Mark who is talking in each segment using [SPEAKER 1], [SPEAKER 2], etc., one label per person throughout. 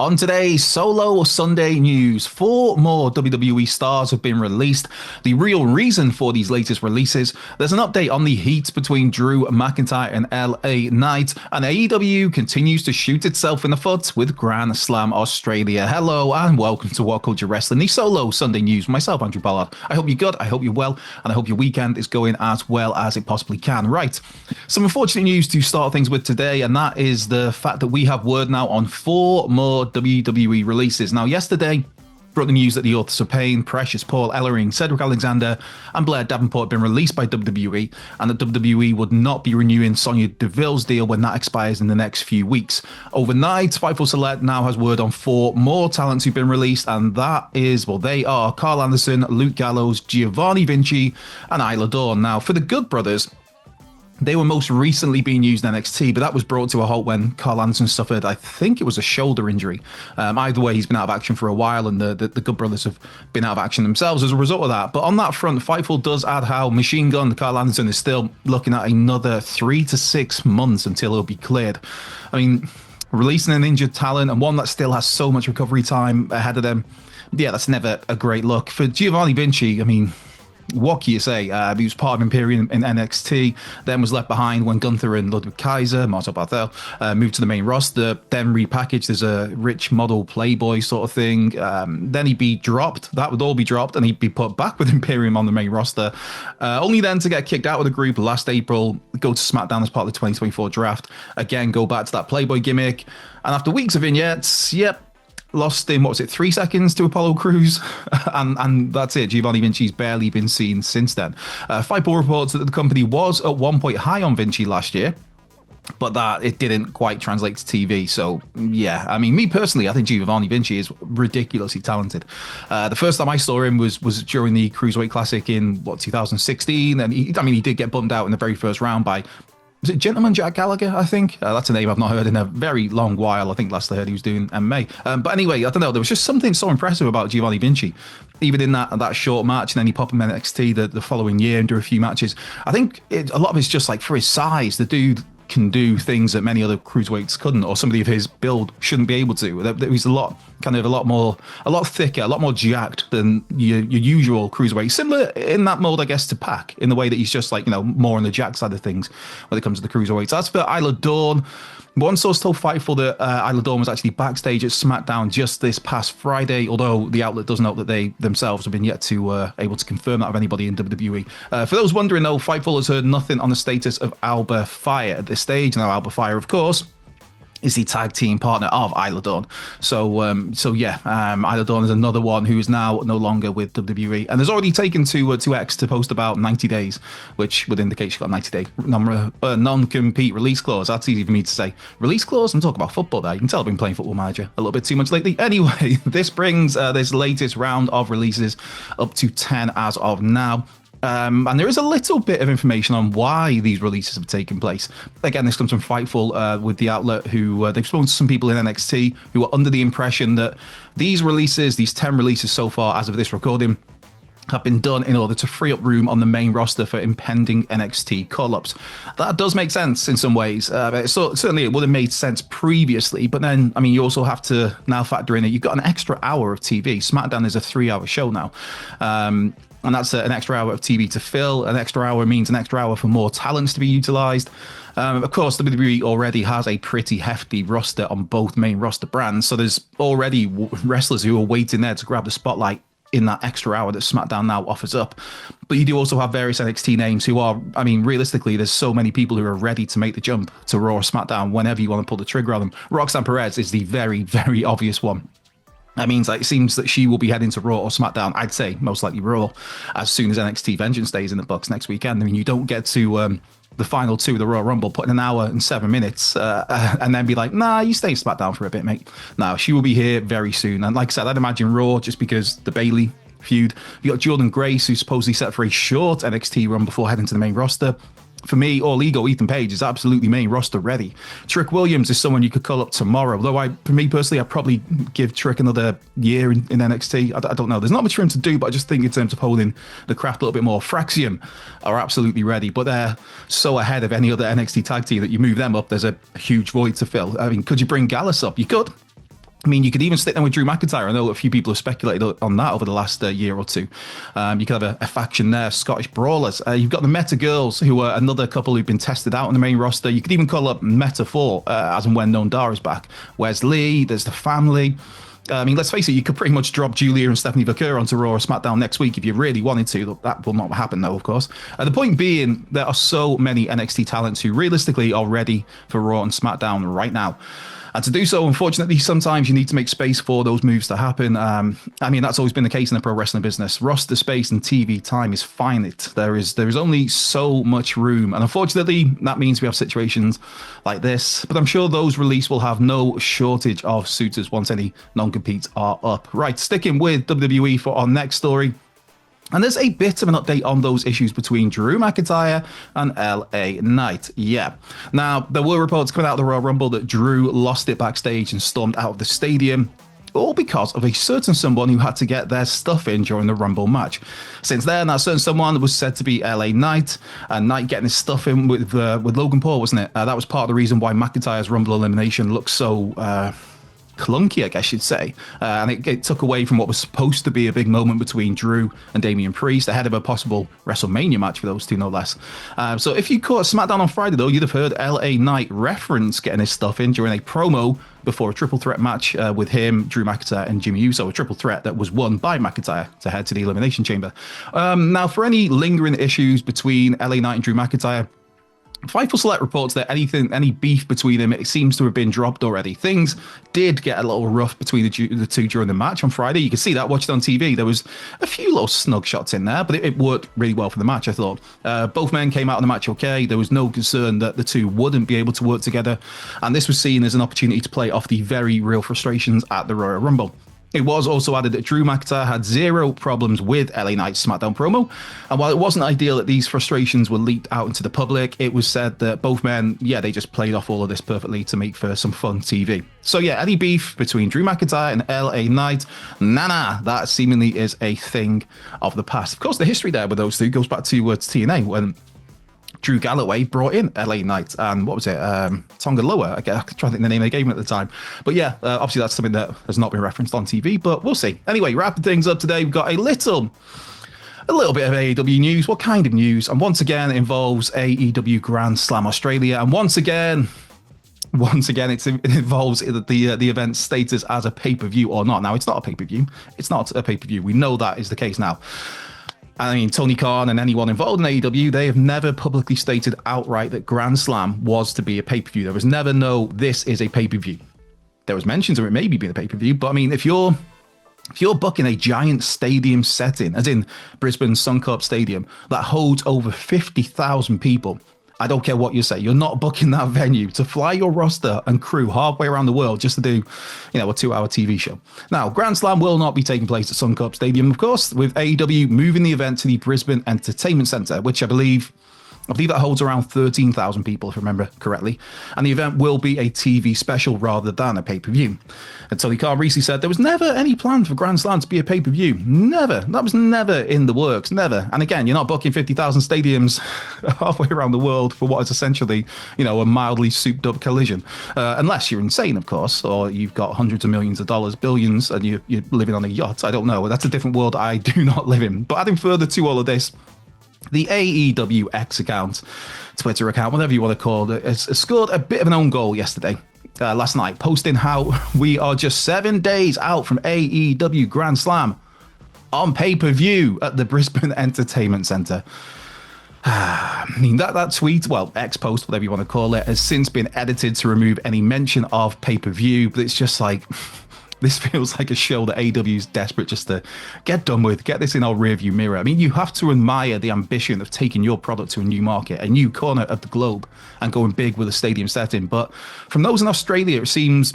[SPEAKER 1] On today's Solo Sunday News, four more WWE stars have been released. The real reason for these latest releases, there's an update on the heat between Drew McIntyre and LA Knight, and AEW continues to shoot itself in the foot with Grand Slam Australia. Hello and welcome to WhatCulture Wrestling, the Solo Sunday News. Myself, Andrew Ballard. I hope you're good, I hope you're well, and I hope your weekend is going as well as it possibly can. Right, some unfortunate news to start things with today, and that is the fact that we have word now on four more WWE releases. Now, yesterday brought the news that the Authors of Pain, Precious, Paul Ellering, Cedric Alexander, and Blair Davenport had been released by WWE, and that WWE would not be renewing Sonya Deville's deal when that expires in the next few weeks. Overnight, Fightful Select now has word on four more talents who've been released, and that is, well, they are Carl Anderson, Luke Gallows, Giovanni Vinci, and Isla Dawn. Now, for the Good Brothers, they were most recently being used in NXT, but that was brought to a halt when Carl Anderson suffered, I think it was a shoulder injury. Either way, he's been out of action for a while, and the Good Brothers have been out of action themselves as a result of that. But on that front, Fightful does add how Machine Gun Carl Anderson is still looking at another 3 to 6 months until he'll be cleared. I mean, releasing an injured talent and one that still has so much recovery time ahead of them, yeah, that's never a great look. For Giovanni Vinci, I mean, what can you say? He was part of Imperium in NXT, then was left behind when Gunther and Ludwig Kaiser, Marcel Barthel, moved to the main roster, then repackaged as a rich model playboy sort of thing. Then he'd be dropped. That would all be dropped, and he'd be put back with Imperium on the main roster, only then to get kicked out of the group last April, go to SmackDown as part of the 2024 draft, again go back to that playboy gimmick, and after weeks of vignettes, lost in, 3 seconds to Apollo Crews, and that's it. Giovanni Vinci's barely been seen since then. Fightful reports that the company was at one point high on Vinci last year, but that it didn't quite translate to TV. So yeah, I mean, me personally, I think Giovanni Vinci is ridiculously talented. The first time I saw him was during the Cruiserweight Classic in 2016, and he did get bummed out in the very first round by, was it Gentleman Jack Gallagher, I think? That's a name I've not heard in a very long while. I think last I heard he was doing MMA. But anyway, I don't know. There was just something so impressive about Giovanni Vinci, even in that short match, and then he popped him in NXT the following year and do a few matches. I think a lot of it's just like for his size, the dude can do things that many other cruiserweights couldn't, or somebody of his build shouldn't be able to. He's a lot thicker, a lot more jacked than your usual cruiserweight. Similar in that mold, I guess, to Pac, in the way that he's just like, more on the jack side of things when it comes to the cruiserweights. As for Isla Dawn, one source told Fightful that Isla Dawn was actually backstage at SmackDown just this past Friday, although the outlet does note that they themselves have been yet to able to confirm that of anybody in WWE. For those wondering, though, Fightful has heard nothing on the status of Alba Fire at this stage. Now, Alba Fire, of course, is the tag team partner of Isla Dawn. So Isla Dawn is another one who is now no longer with WWE, and has already taken to X to post about 90 days, which would indicate she's got a 90-day non-compete release clause. That's easy for me to say. Release clause? I'm talking about football there. You can tell I've been playing Football Manager a little bit too much lately. Anyway, this brings this latest round of releases up to 10 as of now. And there is a little bit of information on why these releases have taken place. Again, this comes from Fightful with the outlet, who they've spoken to some people in NXT who are under the impression that these releases, these 10 releases so far as of this recording, have been done in order to free up room on the main roster for impending NXT call-ups. That does make sense in some ways. Certainly it would have made sense previously, but then, I mean, you also have to now factor in that you've got an extra hour of TV. SmackDown is a 3-hour show now. And that's an extra hour of TV to fill. An extra hour means an extra hour for more talents to be utilized. Of course, WWE already has a pretty hefty roster on both main roster brands, so there's already wrestlers who are waiting there to grab the spotlight in that extra hour that SmackDown now offers up. But you do also have various NXT names who are, I mean, realistically, there's so many people who are ready to make the jump to Raw or SmackDown whenever you want to pull the trigger on them. Roxanne Perez is the very, very obvious one. That means it seems that she will be heading to Raw or SmackDown. I'd say most likely Raw, as soon as NXT Vengeance Day is in the books next weekend. I mean, you don't get to the final two of the Royal Rumble, put in an hour and 7 minutes, and then be like, nah, you stay SmackDown for a bit, mate. No, she will be here very soon. And like I said, I'd imagine Raw, just because the Bayley feud. You got Jordan Grace, who's supposedly set for a short NXT run before heading to the main roster. For me, All Ego, Ethan Page is absolutely main roster ready. Trick Williams is someone you could call up tomorrow. Though for me personally, I'd probably give Trick another year in NXT. I don't know. There's not much for him to do, but I just think in terms of holding the craft a little bit more, Fraxium are absolutely ready. But they're so ahead of any other NXT tag team that you move them up, there's a huge void to fill. I mean, could you bring Gallus up? You could. I mean, you could even stick them with Drew McIntyre. I know a few people have speculated on that over the last year or two. You could have a faction there, Scottish Brawlers. You've got the Meta Girls, who are another couple who've been tested out on the main roster. You could even call up Meta 4, as and when Known Dar is back. Where's Lee? There's the family. I mean, let's face it, you could pretty much drop Julia and Stephanie Vaquer onto Raw or SmackDown next week if you really wanted to. That will not happen, though, of course. The point being, there are so many NXT talents who realistically are ready for Raw and SmackDown right now. And to do so, unfortunately, sometimes you need to make space for those moves to happen. I mean, that's always been the case in the pro wrestling business. Roster space and TV time is finite. There is only so much room. And unfortunately, that means we have situations like this. But I'm sure those released will have no shortage of suitors once any non-competes are up. Right, sticking with WWE for our next story. And there's a bit of an update on those issues between Drew McIntyre and LA Knight. Yeah. Now, there were reports coming out of the Royal Rumble that Drew lost it backstage and stormed out of the stadium, all because of a certain someone who had to get their stuff in during the Rumble match. Since then, that certain someone was said to be LA Knight, and Knight getting his stuff in with Logan Paul, wasn't it? That was part of the reason why McIntyre's Rumble elimination looked so clunky, I guess you'd say. And it took away from what was supposed to be a big moment between Drew and Damian Priest ahead of a possible WrestleMania match for those two, no less. So if you caught SmackDown on Friday, though, you'd have heard LA Knight reference getting his stuff in during a promo before a triple threat match with him, Drew McIntyre, and Jimmy Uso, a triple threat that was won by McIntyre to head to the Elimination Chamber. Now, for any lingering issues between LA Knight and Drew McIntyre, Fightful Select reports that any beef between them, it seems to have been dropped already. Things did get a little rough between the two during the match on Friday. You could see that, watched on TV. There was a few little snug shots in there, but it worked really well for the match, I thought. Both men came out of the match okay. There was no concern that the two wouldn't be able to work together, and this was seen as an opportunity to play off the very real frustrations at the Royal Rumble. It was also added that Drew McIntyre had zero problems with LA Knight's SmackDown promo. And while it wasn't ideal that these frustrations were leaked out into the public, it was said that both men, they just played off all of this perfectly to make for some fun TV. So any beef between Drew McIntyre and LA Knight, that seemingly is a thing of the past. Of course, the history there with those two goes back to TNA when Drew Galloway brought in LA Knight and what was it? Tonga Loa. I'm trying to think the name they gave him at the time. But obviously that's something that has not been referenced on TV, but we'll see. Anyway, wrapping things up today, we've got a little bit of AEW news. What kind of news? And once again, it involves AEW Grand Slam Australia. And once again, it involves the event's status as a pay-per-view or not. Now, it's not a pay-per-view. It's not a pay-per-view. We know that is the case now. I mean, Tony Khan and anyone involved in AEW, they have never publicly stated outright that Grand Slam was to be a pay-per-view. There was never this is a pay-per-view. There was mentions of it maybe being a pay-per-view, but I mean, if you're booking a giant stadium setting, as in Brisbane Suncorp Stadium, that holds over 50,000 people, I don't care what you say, you're not booking that venue to fly your roster and crew halfway around the world just to do, a 2-hour TV show. Now, Grand Slam will not be taking place at Suncorp Stadium, of course, with AEW moving the event to the Brisbane Entertainment Centre, which I believe that holds around 13,000 people, if I remember correctly. And the event will be a TV special rather than a pay-per-view. And Tony Khan recently said there was never any plan for Grand Slam to be a pay-per-view. Never. That was never in the works. Never. And again, you're not booking 50,000 stadiums halfway around the world for what is essentially, a mildly souped-up collision. Unless you're insane, of course, or you've got hundreds of millions of dollars, billions, and you're living on a yacht. I don't know. That's a different world I do not live in. But adding further to all of this, the AEW X account, Twitter account, whatever you want to call it, has scored a bit of an own goal last night, posting how we are just 7 days out from AEW Grand Slam on pay-per-view at the Brisbane Entertainment Centre. I mean, that tweet, X post, whatever you want to call it, has since been edited to remove any mention of pay-per-view, but it's just like... This feels like a show that AEW is desperate just to get done with, get this in our rearview mirror. I mean, you have to admire the ambition of taking your product to a new market, a new corner of the globe, and going big with a stadium setting. But from those in Australia, it seems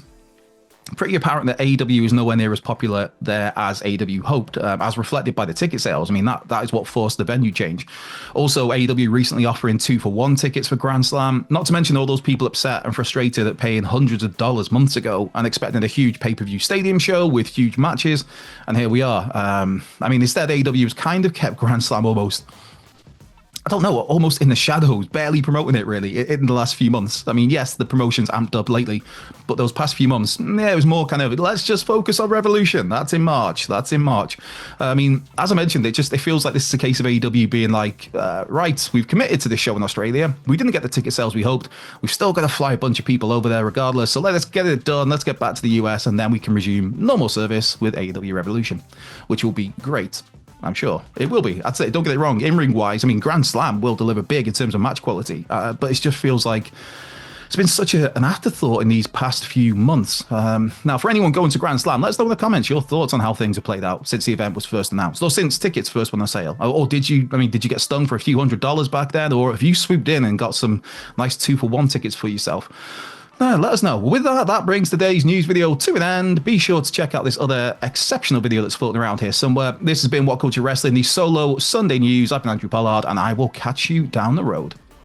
[SPEAKER 1] pretty apparent that AEW is nowhere near as popular there as AEW hoped, as reflected by the ticket sales. I mean, that is what forced the venue change. Also, AEW recently offering 2-for-1 tickets for Grand Slam, not to mention all those people upset and frustrated at paying hundreds of dollars months ago and expecting a huge pay-per-view stadium show with huge matches. And here we are. I mean, instead, AEW has kind of kept Grand Slam almost I don't know, almost in the shadows, barely promoting it really in the last few months. I mean, yes, the promotion's amped up lately, but those past few months, yeah, it was more kind of, let's just focus on Revolution. That's in March. That's in March. I mean, as I mentioned, it feels like this is a case of AEW being like, right, we've committed to this show in Australia. We didn't get the ticket sales we hoped. We've still got to fly a bunch of people over there regardless. So let's get it done. Let's get back to the US and then we can resume normal service with AEW Revolution, which will be great. I'm sure it will be. I'd say, don't get it wrong. In ring wise, I mean, Grand Slam will deliver big in terms of match quality, but it just feels like it's been such an afterthought in these past few months. Now, for anyone going to Grand Slam, let us know in the comments your thoughts on how things have played out since the event was first announced, or since tickets first went on sale. Or did you get stung for a few $100s back then, or have you swooped in and got some nice 2-for-1 tickets for yourself? Let us know. With that brings today's news video to an end. Be sure to check out this other exceptional video that's floating around here somewhere. This has been What Culture Wrestling, the solo Sunday news. I've been Andrew Pollard, and I will catch you down the road.